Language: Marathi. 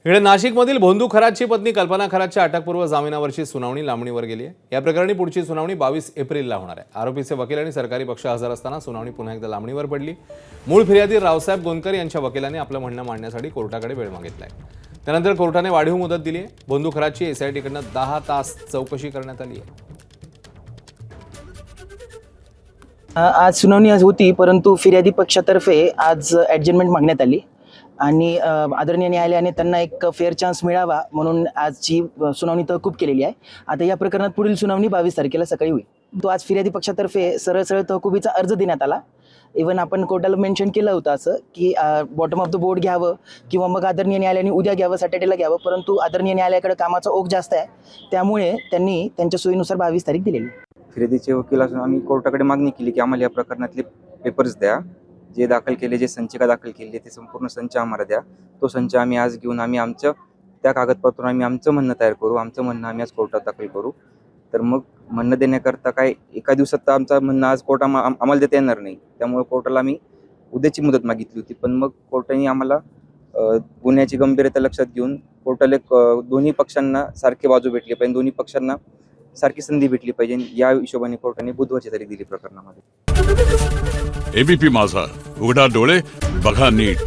इकडे नाशिकमधील भोंदू खरातची पत्नी कल्पना खरातच्या अटकपूर्व जामिनावरची सुनावणी लांबणीवर गेली आहे। या प्रकरणी पुढची सुनावणी 22 एप्रिलला होणार आहे। आरोपीचे वकील आणि सरकारी पक्ष हजर असताना सुनावणी पुन्हा एकदा लांबणीवर पडली। मूळ फिर्यादी रावसाहेब गोंदकर यांच्या वकिलांनी आपलं म्हणणं मांडण्यासाठी कोर्टाकडे वेळ मागितलाय। त्यानंतर कोर्टाने वाढीव मुदत दिली आहे। भोंदू खरातची एसआयटीकडून 10 तास चौकशी करण्यात आली आहे। आज सुनावणी होती, परंतु फिर्यादी पक्षातर्फे आज ॲडजमेंट मागण्यात आली आणि आदरणीय न्यायालयाने त्यांना एक फेअर चान्स मिळावा म्हणून आजची सुनावणी तहकूब केलेली आहे। आता या प्रकरणात पुढील सुनावणी 22 तारखेला सकाळी होईल। तो आज फिर्यादी पक्षातर्फे सरळ तहकुबीचा अर्ज देण्यात आला। इव्हन आपण कोर्टाला मेन्शन केलं होतं असं की बॉटम ऑफ द बोर्ड घ्यावं किंवा मग आदरणीय न्यायालयाने उद्या घ्यावं, सॅटर्डेला घ्यावं, परंतु आदरणीय न्यायालयाकडे कामाचा ओघ जास्त आहे, त्यामुळे त्यांनी त्यांच्या सोयीनुसार 22 तारीख दिलेली। फिर्यादीचे वकील असून आम्ही कोर्टाकडे मागणी केली की आम्हाला या प्रकरणातले पेपर्स द्या, जे दाखल केले, जे संचिका दाखल केली ते संपूर्ण संच आम्हाला द्या। तो संच आम्ही आज घेऊन आम्ही आमचं त्या कागदपत्रावर आम्ही आमचं म्हणणं तयार करू, आमचं म्हणणं आम्ही आज कोर्टात दाखल करू। तर मग म्हणणं देण्याकरता काय एका दिवसात तर आमचं म्हणणं आज कोर्ट आम्हाला देता येणार नाही, त्यामुळे कोर्टाला आम्ही उद्याची मुदत मागितली होती। पण मग कोर्टाने आम्हाला गुन्ह्याची गंभीरता लक्षात घेऊन कोर्टाला दोन्ही पक्षांना सारखे बाजू भेटली पाहिजे, दोन्ही पक्षांना सारखी संधी भेटली पाहिजे, या हिशोबाने कोर्टाने बुधवारची तारीख दिली प्रकरणामध्ये। एबीपी माझा, उघडा डोळे बघा नीट।